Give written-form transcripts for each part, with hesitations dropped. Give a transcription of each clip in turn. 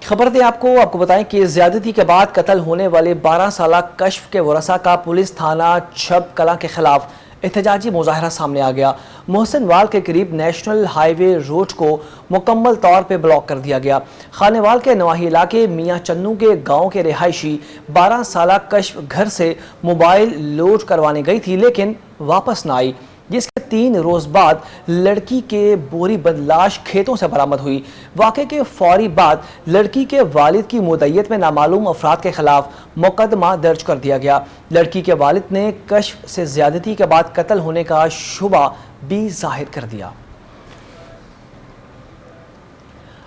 खबर दें आपको बताएं कि ज्यादती के बाद कत्ल होने वाले 12 साला कश्फ के वरसा का पुलिस थाना छब कला के खिलाफ एहतजाजी मुजाहरा सामने आ गया। मोहसिन वाल के करीब नेशनल हाईवे रोड को मुकम्मल तौर पर ब्लॉक कर दिया गया। खानेवाल के नवाही इलाके मियाँ चन्नू के गांव के रिहायशी 12 साला कश्फ घर से मोबाइल लोड करवाने गई थी लेकिन वापस न आई, जिसके 3 रोज बाद लड़की के बोरी बंद लाश खेतों से बरामद हुई। वाक़े के फौरी बाद लड़की के वालिद की मुद्दइयत में नामालूम अफराद के खिलाफ मुकदमा दर्ज कर दिया गया। लड़की के वालिद ने कश्फ से ज्यादती के बाद कत्ल होने का शुबा भी जाहिर कर दिया।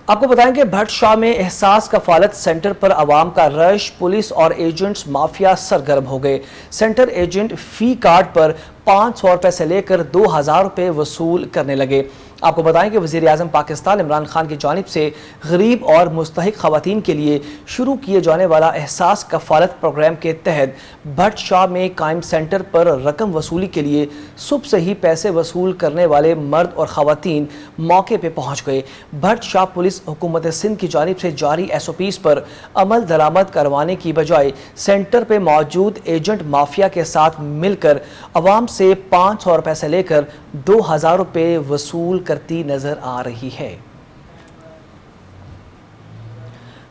आपको बताएं कि भट्ट शाह में एहसास कफालत सेंटर पर अवाम का रश, पुलिस और एजेंट्स माफिया सरगर्म हो गए। सेंटर एजेंट फी कार्ड पर 500 रुपए से लेकर 2000 रुपए वसूल करने लगे। आपको बताएं कि वज़ीर आज़म पाकिस्तान इमरान खान की जानिब से गरीब और मुस्तहिक ख़वातीन के लिए शुरू किए जाने वाला एहसास कफ़ालत प्रोग्राम के तहत भट्ट शाह में कायम सेंटर पर रकम वसूली के लिए सुबह से ही पैसे वसूल करने वाले मर्द और ख़वातीन मौके पर पहुँच गए। भट्ट शाह पुलिस हुकूमत सिंध की जानिब से जारी SOPs पर अमल दरामद करवाने की बजाय सेंटर पर मौजूद एजेंट माफिया के साथ मिलकर अवाम से 500 रुपए से लेकर 2000 रुपए वसूल करती नजर आ रही है।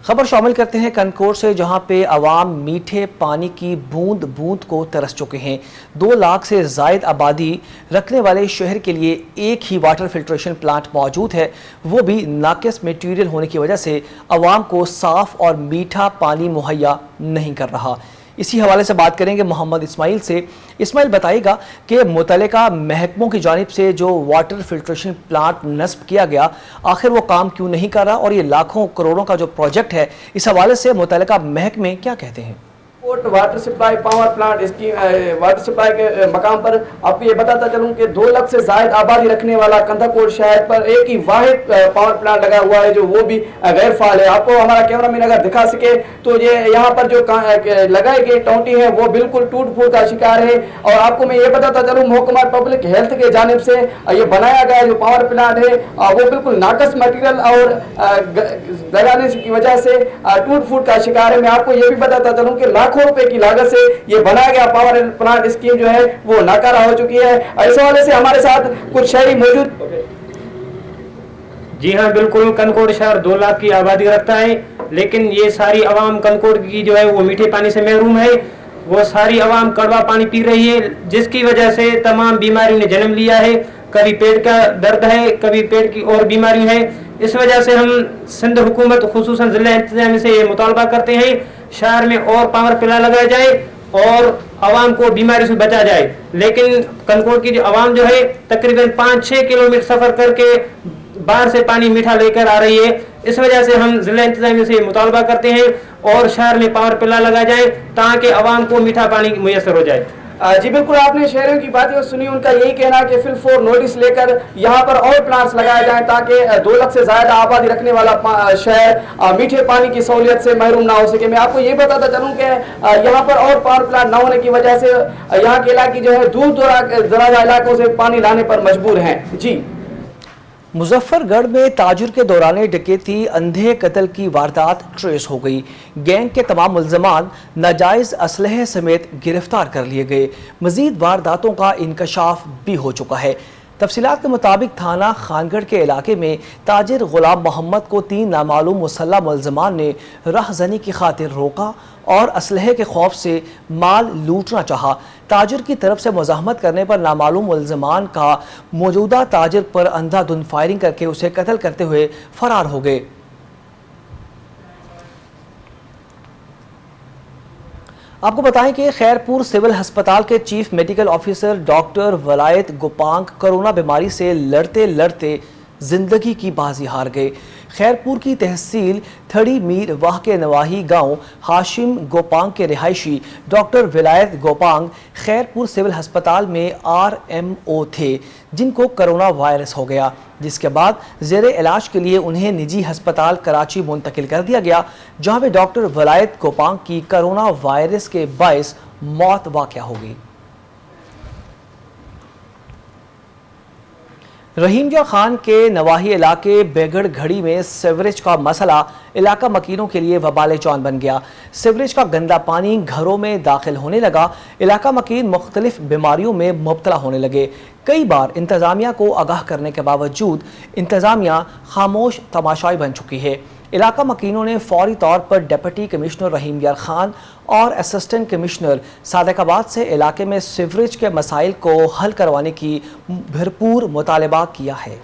खबर शामिल करते हैं कनकोर से, जहां पे अवाम मीठे पानी की बूंद बूंद को तरस चुके हैं। 2 लाख से जायद आबादी रखने वाले शहर के लिए एक ही वाटर फिल्ट्रेशन प्लांट मौजूद है, वो भी नाकिस मटीरियल होने की वजह से अवाम को साफ और मीठा पानी मुहैया नहीं कर रहा। इसी हवाले से बात करेंगे मोहम्मद इस्माइल से। इस्माइल बताइएगा कि मुतल्लिका महकमों की जानिब से जो वाटर फिल्ट्रेशन प्लांट नस्ब किया गया, आखिर वो काम क्यों नहीं कर रहा, और ये लाखों करोड़ों का जो प्रोजेक्ट है, इस हवाले से मुतल्लिका महकमे क्या कहते हैं? वाटर सप्लाई पावर प्लांट इसकी वाटर सप्लाई के मकाम पर आपको ये बताता चलूं कि 2 लाख से जायद आबादी रखने वाला कंधाकोट शहर पर एक ही वाहिद पावर प्लांट लगा हुआ है जो वो भी गैर फाल है। आपको हमारा कैमरामैन अगर दिखा सके तो ये यहाँ पर जो लगाई गई टोंटी है वो बिल्कुल टूट फूट का शिकार है। और आपको मैं ये बताता चलूँ महकमा पब्लिक हेल्थ के जानिब से ये बनाया गया जो पावर प्लांट है वो बिल्कुल नाकस मटीरियल और लगाने की वजह से टूट फूट का शिकार है। मैं आपको ये भी बताता चलूँ कि लाखों रुपए की लागत से ये बनाया गया पावर प्लांट स्कीम जो है वो नाकारा हो चुकी है। इस हवाले से हमारे साथ कुछ शहरी मौजूद। जी हाँ, बिल्कुल। कनकोट शहर 2 लाख की आबादी रखता है, लेकिन ये सारी आवाम कनकोट की जो है वो मीठे पानी से महरूम है। वो सारी आवाम कड़वा पानी पी रही है, जिसकी वजह से तमाम बीमारियों ने जन्म लिया है। कभी पेट का दर्द है, कभी पेट की और बीमारी है। इस वजह से हम सिंध हुकूमत खुसूसन जिला इंतजामिया से ये मुतालबा करते हैं शहर में और पावर प्लांट लगाया जाए और आवाम को बीमारी से बचा जाए। लेकिन कनकोट की आवाम जो है तकरीबन 5-6 किलोमीटर सफर करके बाहर से पानी मीठा लेकर आ रही है। इस वजह से हम जिला इंतजामिया से मुतालबा करते हैं और शहर में पावर प्लांट लगाया जाए ताकि आवाम को मीठा पानी मुयसर हो जाए। जी बिल्कुल, आपने शहरियों की बातें सुनी। उनका यही कहना है कि फिल 4 नोटिस लेकर यहाँ पर और प्लांट्स लगाए जाएं ताकि 2 लाख से ज्यादा आबादी रखने वाला शहर मीठे पानी की सहूलियत से महरूम ना हो सके। मैं आपको ये बताता चलूँ कि यहाँ पर और पावर प्लांट ना होने की वजह से यहाँ के इलाके जो है दूर दराज इलाकों से पानी लाने पर मजबूर हैं। जी, मुजफ्फरगढ़ में ताजुर के दौरान डकैती अंधे कत्ल की वारदात ट्रेस हो गई। गैंग के तमाम मुल्ज़मान नाजायज़ असलहे समेत गिरफ्तार कर लिए गए। मजीद वारदातों का इंकशाफ भी हो चुका है। तफसीलात के मुताबिक थाना खानगढ़ के इलाके में ताजिर गुलाम मोहम्मद को 3 नामालूम मुसल्लह मुल्ज़मान ने राहज़नी की खातिर रोका और असलहे के खौफ से माल लूटना चाहा। ताजिर की तरफ से मुज़ाहमत करने पर नामालूम मुल्ज़मान का मौजूदा ताजिर पर अंधाधुंध फायरिंग करके उसे कत्ल करते हुए फरार हो गए। आपको बताएं कि खैरपुर सिविल अस्पताल के chief medical officer doctor Wilayat Gopang corona बीमारी से लड़ते लड़ते जिंदगी की बाजी हार गए। खैरपुर की तहसील थड़ी मीर वाह के नवाही गांव हाशिम गोपांग के रिहायशी डॉक्टर विलायत गोपांग खैरपुर सिविल अस्पताल में RMO थे, जिनको कोरोना वायरस हो गया, जिसके बाद ज़ेरे इलाज के लिए उन्हें निजी अस्पताल कराची मुंतकिल कर दिया गया, जहां पे डॉक्टर विलायत गोपांग की कोरोना वायरस के बायस मौत वाक़या हो गई। रहीम या खान के नवाही इलाके बेगड़ घड़ी में सीवरेज का मसला इलाका मकीनों के लिए वबाल जौन बन गया। सीवरेज का गंदा पानी घरों में दाखिल होने लगा। इलाका मकीन मुख्तलिफ बीमारियों में मुब्तला होने लगे। कई बार इंतज़ामिया को आगाह करने के बावजूद इंतज़ामिया खामोश तमाशाई बन चुकी है। इलाका मकीनों ने फौरी तौर पर डिप्टी कमिश्नर रहीम यार खान और असिस्टेंट कमिश्नर सादिकाबाद से इलाके में सीवरेज के मसाइल को हल करवाने की भरपूर मुतालबा किया है।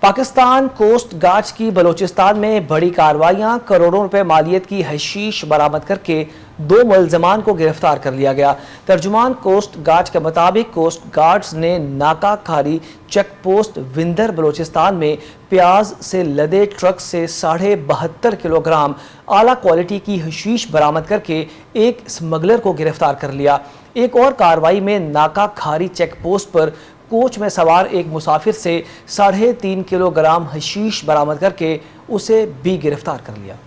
पाकिस्तान कोस्ट गार्ड की बलूचिस्तान में बड़ी कार्रवाइयां, करोड़ों रुपए मालियत की हशीश बरामद करके 2 मुल्ज़मान को गिरफ्तार कर लिया गया। तर्जुमान कोस्ट गार्ड के मुताबिक कोस्ट गार्ड्स ने नाका खारी चेक पोस्ट विंदर बलूचिस्तान में प्याज से लदे ट्रक से 72.5 किलोग्राम आला क्वालिटी की हशीश बरामद करके एक स्मगलर को गिरफ्तार कर लिया। एक और कार्रवाई में नाका खारी चेक पोस्ट पर कोच में सवार एक मुसाफिर से 3.5 किलोग्राम हशीश बरामद करके उसे भी गिरफ्तार कर लिया।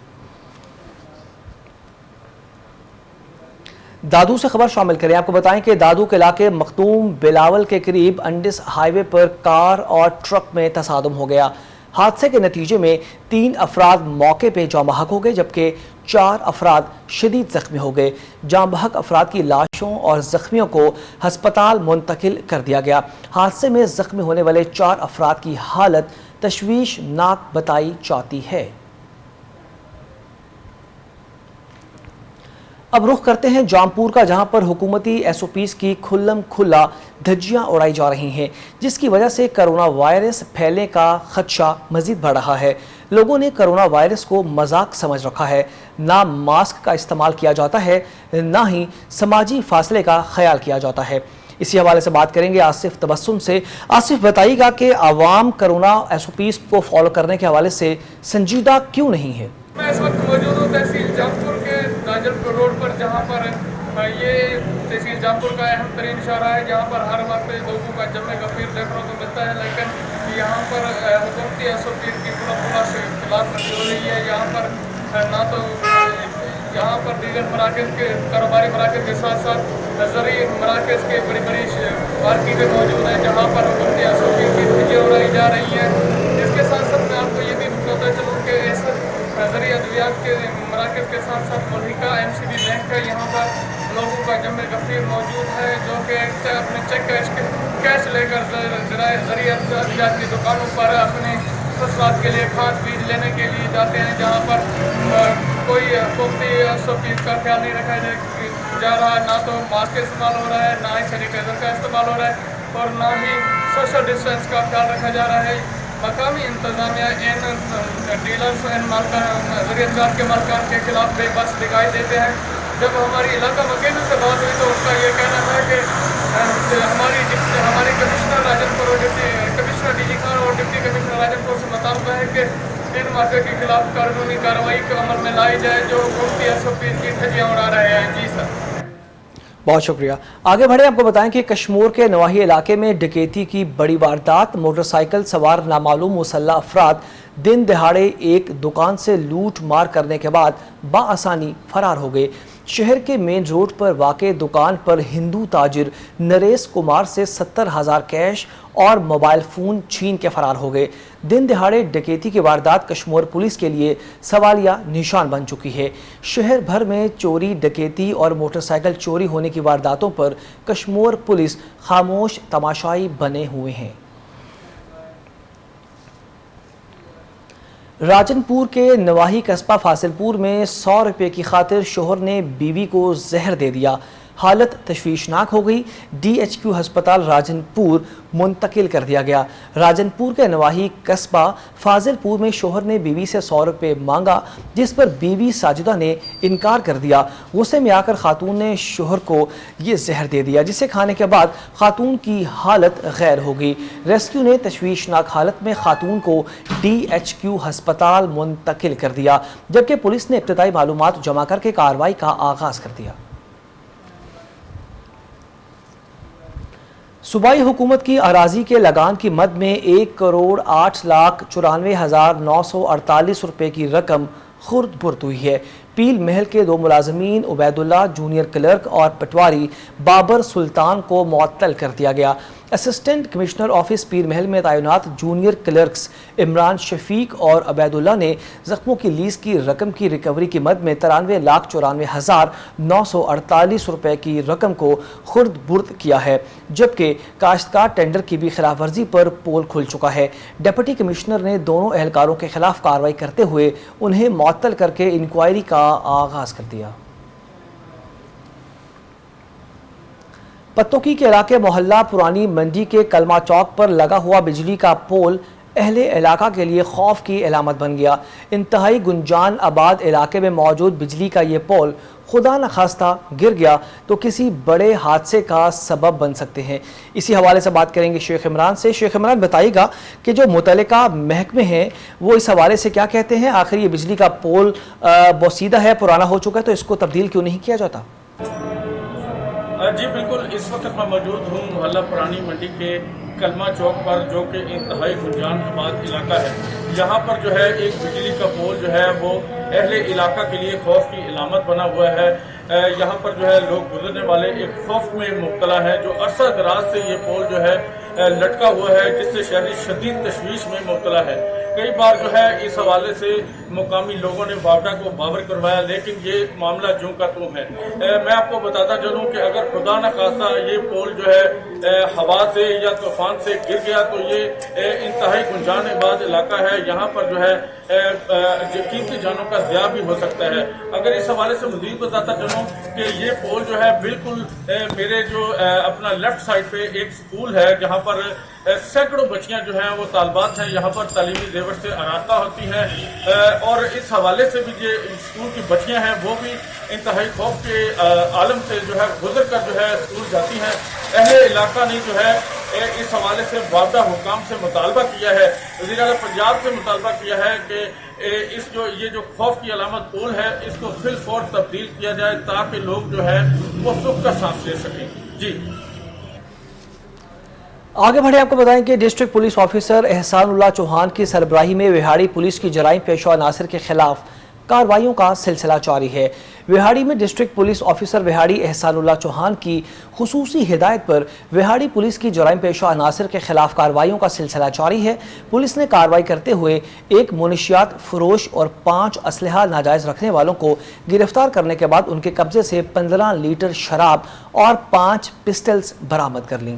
दादू से खबर शामिल करें। आपको बताएं कि दादू के इलाके मखदूम बिलावल के करीब अंडिस हाईवे पर कार और ट्रक में तसादुम हो गया। हादसे के नतीजे में 3 अफराद मौके पर जाँ बहक हो गए जबकि 4 अफराद शदीद जख्मी हो गए। जाँ बहक अफराद की लाशों और जख्मियों को हस्पताल मुंतकिल कर दिया गया। हादसे में जख्मी होने वाले 4 अफराद की हालत तशवीशनाक बताई जाती है। अब रुख करते हैं जामपुर का, जहां पर हुकूमती SOPs की खुल्लम खुल्ला धज्जियां उड़ाई जा रही हैं, जिसकी वजह से कोरोना वायरस फैलने का खदशा मजीद बढ़ रहा है। लोगों ने कोरोना वायरस को मजाक समझ रखा है। ना मास्क का इस्तेमाल किया जाता है, ना ही समाजी फासले का ख्याल किया जाता है। इसी हवाले से बात करेंगे आसिफ तबस्सुम से। आसिफ, बताइएगा कि आवाम कोरोना SOPs को फॉलो करने के हवाले से संजीदा क्यों नहीं है? मैं इस वक्त मौजूद हूँ तहसील जामपुर के नाजलपुर रोड पर, जहाँ पर ये तहसील जामपुर का अहम तरीन इशारा है, जहाँ पर हर वक्त लोगों का जमे गफीर देखने को मिलता है। लेकिन यहाँ पर हुकूमती SOPs की खुला से खिलाफ वर्जी हो रही है। यहाँ पर ना तो यहाँ पर दीगर मराकज़ के कारोबारी मराकज़ के साथ साथ ज़रूरी मराकज़ के बड़ी बड़ी मार्केटें मौजूद हैं, जहाँ पर हुकूमती SOPs की धज्जियां उड़ाई जा रही हैं। इसके साथ साथ मैं आपको ये भी बताता चलूँ कि इस ज़रूरी अद्वियात के मराकज़ के साथ साथ मुल्हिका MCB बैंक है, यहाँ पर लोगों का जमे गफीर मौजूद है, जो कि अपने चेक कैश लेकर ज़रूरी अद्वियात की दुकानों पर अपने फसलात के लिए खाद बीज लेने के लिए जाते हैं, जहाँ पर कोई हुकूमती SOPs का ख्याल नहीं रखा जा रहा है। ना तो मास्क का इस्तेमाल हो रहा है, ना ही सैनिटाइज़र का इस्तेमाल हो रहा है, और ना ही सोशल डिस्टेंस का ख्याल रखा जा रहा है। मकामी इंतज़ामिया इन डीलर्स इन ज़रियात के मालकान के खिलाफ बेबस दिखाई देते हैं। जब हमारी इलाका मकीनों से बात हुई तो उनका ये कहना था कि हमारी कमिश्नर राजनपुर और डिप्टी कमिश्नर DG खान और डिप्टी कमिश्नर राजनपुर से मुतालबा है कि इन माफिया के खिलाफ कानूनी कार्रवाई को अमल में लाई जाए जो हुकूमती SOPs की धज्जियां उड़ा रहे हैं। जी सर, बहुत शुक्रिया। आगे बढ़े, आपको बताएं कि कश्मीर के नवाही इलाके में डकैती की बड़ी वारदात। मोटरसाइकिल सवार नामालूम मुसल्लह अफराद दिन दहाड़े एक दुकान से लूट मार करने के बाद बाआसानी फरार हो गए। शहर के मेन रोड पर वाक़े दुकान पर हिंदू ताजिर नरेश कुमार से 70,000 कैश और मोबाइल फ़ोन छीन के फरार हो गए। दिन दहाड़े डकैती की वारदात कश्मीर पुलिस के लिए सवालिया निशान बन चुकी है। शहर भर में चोरी, डकैती और मोटरसाइकिल चोरी होने की वारदातों पर कश्मीर पुलिस खामोश तमाशाई बने हुए हैं। राजनपुर के नवाही कस्बा फासिलपुर में 100 रुपये की खातिर शोहर ने बीवी को जहर दे दिया। हालत तशवीशनाक हो गई। DHQ हस्पताल राजनपुर मुंतकिल कर दिया गया। राजनपुर के नवाही कस्बा फाजिलपुर में शोहर ने बीवी से 100 रुपये मांगा, जिस पर बीवी साजिदा ने इनकार कर दिया। गुस्से में आकर खातून ने शोहर को ये जहर दे दिया, जिसे खाने के बाद खातून की हालत गैर हो गई। रेस्क्यू ने तशवीशनाक हालत में खातून को DHQ हस्पताल मुंतकिल कर दिया, जबकि पुलिस ने इब्तदाई मालूमात जमा करके कार्रवाई का आगाज़ कर दिया। सूबाई हुकूमत की अराजी के लगान की मद में 1,08,94,948 रुपये की रकम خرد برد ہوئی ہے۔ پیل محل کے 2 ملازمین عبیداللہ جونیئر کلرک اور پٹواری بابر سلطان کو معطل کر دیا گیا۔ اسسٹنٹ کمشنر آفس پیر محل میں تعینات جونیئر کلرکس عمران شفیق اور عبیداللہ نے زخموں کی لیز کی رقم کی ریکوری کی مد میں 93,94,948 روپے کی رقم کو خرد برد کیا ہے، جبکہ کاشتکار ٹینڈر کی بھی خلاف ورزی پر پول کھل چکا ہے۔ ڈپٹی کمشنر نے دونوں اہلکاروں کے خلاف کارروائی کرتے ہوئے انہیں معطل کر کے انکوائری کا آغاز کر دیا۔ پتوکی کے علاقے محلہ پرانی منڈی کے کلمہ چوک پر لگا ہوا بجلی کا پول اہل علاقہ کے لیے خوف کی علامت بن گیا۔ انتہائی گنجان آباد علاقے میں موجود بجلی کا یہ پول خدا نخواستہ گر گیا تو کسی بڑے حادثے کا سبب بن سکتے ہیں۔ اسی حوالے سے بات کریں گے شیخ عمران سے۔ شیخ عمران بتائیے گا کہ جو متعلقہ محکمے ہیں وہ اس حوالے سے کیا کہتے ہیں؟ آخر یہ بجلی کا پول بوسیدہ ہے، پرانا ہو چکا ہے، تو اس کو تبدیل کیوں نہیں کیا جاتا؟ جی بالکل، اس وقت میں موجود ہوں محلہ پرانی منڈی کے کلمہ چوک پر، جو کہ انتہائی گنجان آباد علاقہ ہے۔ یہاں پر جو ہے ایک بجلی کا پول جو ہے وہ اہل علاقہ کے لیے خوف کی علامت بنا ہوا ہے۔ یہاں پر جو ہے لوگ گزرنے والے ایک خوف میں مبتلا ہے، جو عرصہ دراز سے یہ پول جو ہے لٹکا ہوا ہے، جس سے شہری شدید تشویش میں مبتلا ہے۔ کئی بار جو ہے اس حوالے سے مقامی لوگوں نے وابڈا کو باور کروایا، لیکن یہ معاملہ جوں کا توں ہے۔ میں آپ کو بتاتا چلوں کہ اگر خدا نخواستہ یہ پول جو ہے ہوا سے یا طوفان سے گر گیا تو یہ انتہائی گنجان آباد علاقہ ہے، یہاں پر جو ہے قیمتی جانوں کا ضیاع بھی ہو سکتا ہے۔ اگر اس حوالے سے مزید بتاتا چلوں کہ یہ پول جو ہے بالکل میرے جو اپنا لیفٹ سائڈ پہ ایک سکول ہے، جہاں پر سینکڑوں بچیاں جو ہیں وہ طالبات ہیں، یہاں پر تعلیمی زیور سے آراستہ ہوتی ہیں، اور اس حوالے سے بھی جو اسکول کی بچیاں ہیں وہ بھی انتہائی خوف کے عالم سے جو ہے گزر کر جو ہے اسکول جاتی ہیں۔ اہل علاقہ نے جو ہے اس حوالے سے وابڈہ حکام سے مطالبہ کیا ہے، وزیر اعلیٰ پنجاب سے مطالبہ کیا ہے کہ یہ جو خوف کی علامت پول ہے اس کو فی الفور تبدیل کیا جائے، تاکہ لوگ جو ہے وہ سکھ کا سانس لے سکیں۔ جی آگے بڑھے، آپ کو بتائیں کہ ڈسٹرکٹ پولیس آفیسر احسان اللہ چوہان کی سربراہی میں وہاڑی پولیس کی جرائم پیشہ عناصر کے خلاف کارروائیوں کا سلسلہ جاری ہے۔ وہاڑی میں ڈسٹرکٹ پولیس آفیسر وہاڑی احسان اللہ چوہان کی خصوصی ہدایت پر وہاڑی پولیس کی جرائم پیشہ عناصر کے خلاف کارروائیوں کا سلسلہ جاری ہے۔ پولیس نے کارروائی کرتے ہوئے ایک منشیات فروش اور 5 اسلحہ ناجائز رکھنے والوں کو گرفتار کرنے کے بعد ان کے قبضے سے 15 لیٹر شراب اور 5 پسٹلز برآمد کر لیں۔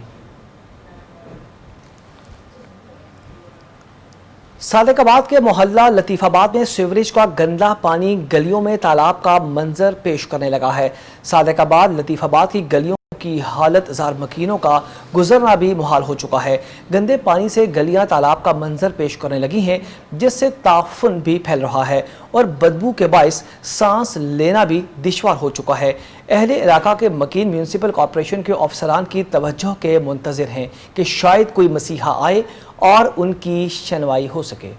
صادق آباد کے محلہ لطیف آباد میں سیوریج کا گندا پانی گلیوں میں تالاب کا منظر پیش کرنے لگا ہے۔ صادق آباد لطیف آباد کی گلیوں کی حالت زار مکینوں کا گزرنا بھی محال ہو چکا ہے۔ گندے پانی سے گلیاں تالاب کا منظر پیش کرنے لگی ہیں، جس سے تعفن بھی پھیل رہا ہے اور بدبو کے باعث سانس لینا بھی دشوار ہو چکا ہے۔ اہل علاقہ کے مکین میونسپل کارپوریشن کے افسران کی توجہ کے منتظر ہیں کہ شاید کوئی مسیحا آئے اور ان کی شنوائی ہو سکے۔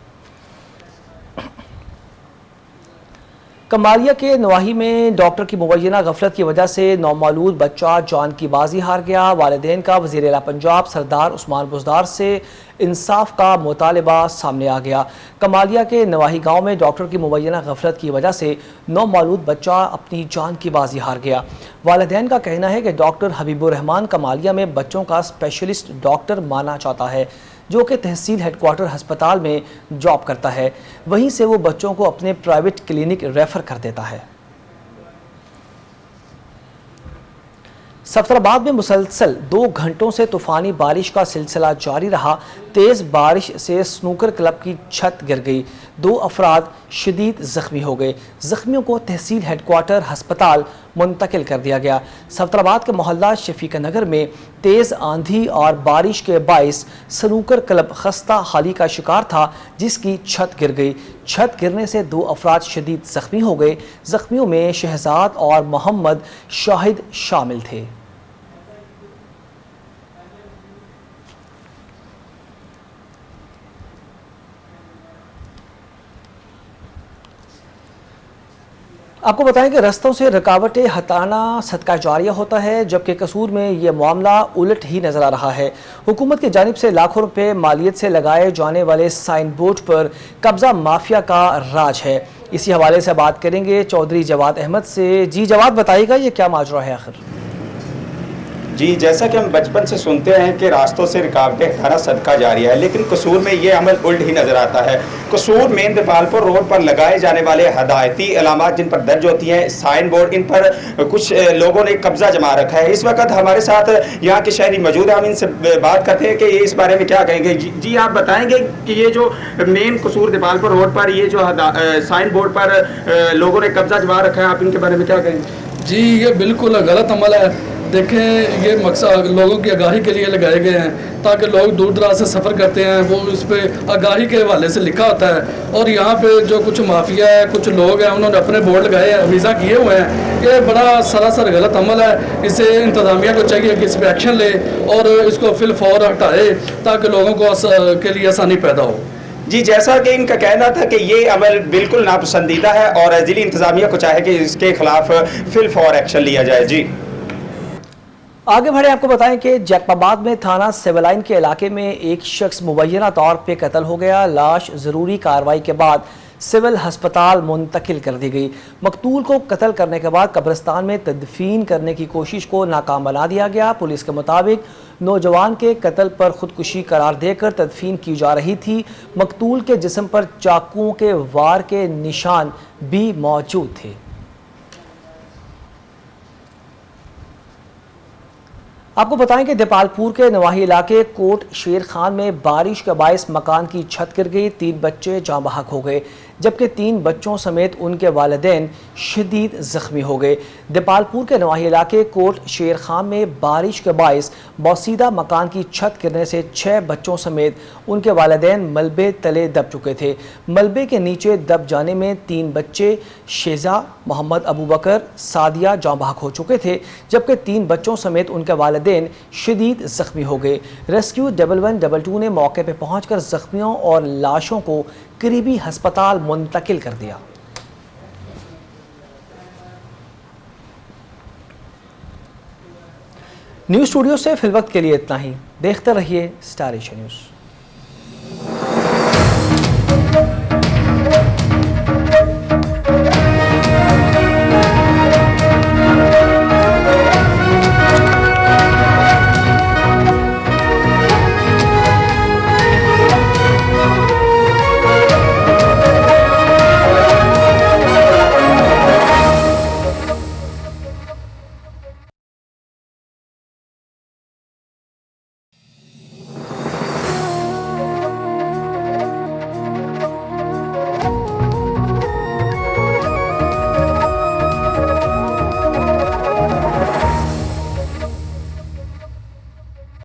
کمالیہ کے نواحی میں ڈاکٹر کی مبینہ غفلت کی وجہ سے نومولود بچہ جان کی بازی ہار گیا۔ والدین کا وزیر اعلیٰ پنجاب سردار عثمان بزدار سے انصاف کا مطالبہ سامنے آ گیا۔ کمالیہ کے نواحی گاؤں میں ڈاکٹر کی مبینہ غفلت کی وجہ سے نومولود بچہ اپنی جان کی بازی ہار گیا۔ والدین کا کہنا ہے کہ ڈاکٹر حبیب الرحمان کمالیہ میں بچوں کا اسپیشلسٹ ڈاکٹر مانا چاہتا ہے، جو کہ تحصیل ہیڈ کوارٹر ہسپتال میں جاب کرتا ہے، وہیں سے وہ بچوں کو اپنے پرائیویٹ کلینک ریفر کر دیتا ہے۔ سفرآباد میں مسلسل 2 گھنٹوں سے طوفانی بارش کا سلسلہ جاری رہا۔ تیز بارش سے سنوکر کلب کی چھت گر گئی، 2 افراد شدید زخمی ہو گئے۔ زخمیوں کو تحصیل ہیڈ کوارٹر ہسپتال منتقل کر دیا گیا۔ سفرآباد کے محلہ شفیق نگر میں تیز آندھی اور بارش کے باعث سنوکر کلب خستہ حالی کا شکار تھا، جس کی چھت گر گئی۔ چھت گرنے سے 2 افراد شدید زخمی ہو گئے۔ زخمیوں میں شہزاد اور محمد شاہد شامل تھے۔ आपको बताएं कि रस्तों से रुकावटें हटाना सदका जारिया होता है, जबकि कसूर में ये मामला उलट ही नजर आ रहा है। हुकूमत की जानिब से लाखों रुपए मालियत से लगाए जाने वाले साइन बोर्ड पर कब्जा माफिया का राज है। इसी हवाले से बात करेंगे चौधरी जवाद अहमद से। जी जवाद, बताइएगा ये क्या माजरा है आखिर? जी, जैसा कि हम बचपन से सुनते हैं कि रास्तों से रुकावटें हटाना सदका जारिया है, लेकिन कसूर में ये अमल उल्ट ही नज़र आता है। कसूर मेन दीपालपुर रोड पर लगाए जाने वाले हदायती अलामात जिन पर दर्ज होती हैं, साइन बोर्ड, इन पर कुछ लोगों ने कब्जा जमा रखा है। इस वक्त हमारे साथ यहाँ के शहरी मौजूद हैं, हम इनसे बात करते हैं कि ये इस बारे में क्या कहेंगे। जी, आप बताएंगे कि ये जो मेन कसूर दीपालपुर रोड पर ये जो साइन बोर्ड पर लोगों ने कब्जा जमा रखा है, आप इनके बारे में क्या कहेंगे? जी, ये बिल्कुल गलत अमल है। देखें, ये मकसद लोगों की आगाही के लिए लगाए गए हैं ताकि लोग दूर दराज से सफ़र करते हैं, वो इस पर आगाही के हवाले से लिखा होता है। और यहाँ पे जो कुछ माफिया है, कुछ लोग हैं, उन्होंने अपने बोर्ड लगाए हैं, वीज़ा किए हुए हैं। ये बड़ा सरासर गलत अमल है। इसे इंतज़ामिया को चाहिए कि इस पर एक्शन ले और इसको फिल फौर हटाए ताकि लोगों को के लिए आसानी पैदा हो। जी, जैसा कि इनका कहना था कि ये अमल बिल्कुल नापसंदीदा है और ज़िली इंतज़ामिया को चाहे कि इसके खिलाफ फिल फौर एक्शन लिया जाए। जी आगे बढ़े, आपको बताएं कि जैकबाबाद में थाना सिविल लाइन के इलाके में एक शख्स मुबैना तौर पे कत्ल हो गया। लाश ज़रूरी कार्रवाई के बाद सिविल हस्पताल मुंतकिल कर दी गई। मकतूल को कत्ल करने के बाद कब्रिस्तान में तदफीन करने की कोशिश को नाकाम बना दिया गया। पुलिस के मुताबिक नौजवान के कत्ल पर खुदकुशी करार देकर तदफीन की जा रही थी। मकतूल के जिस्म पर चाकुओं के वार के निशान भी मौजूद थे। आपको बताएं कि दीपालपुर के नवाही इलाके कोट शेर खान में बारिश के बायस मकान की छत गिर गई। 3 बच्चे जाँ बहक हो गए, जबकि 3 बच्चों समेत उनके वालिदैन शदीद जख्मी हो गए। दीपालपुर के नवाही इलाके कोट शेर खान में बारिश के बायस बौसीदा मकान की छत गिरने से 6 बच्चों समेत उनके वालिदैन मलबे तले दब चुके थे। मलबे के नीचे दब जाने में 3 बच्चे शेजा, मोहम्मद अबू बकर, सादिया जाँ बहक हो चुके थे, जबकि 3 बच्चों समेत उनके वालिदैन शदीद जख्मी हो गए। रेस्क्यू 1112 ने मौके पर पहुंचकर जख्मियों और लाशों को करीबी अस्पताल मुंतकिल कर दिया। न्यूज़ स्टूडियो से फिलवक्त के लिए इतना ही। देखते रहिए स्टार एशिया न्यूज़।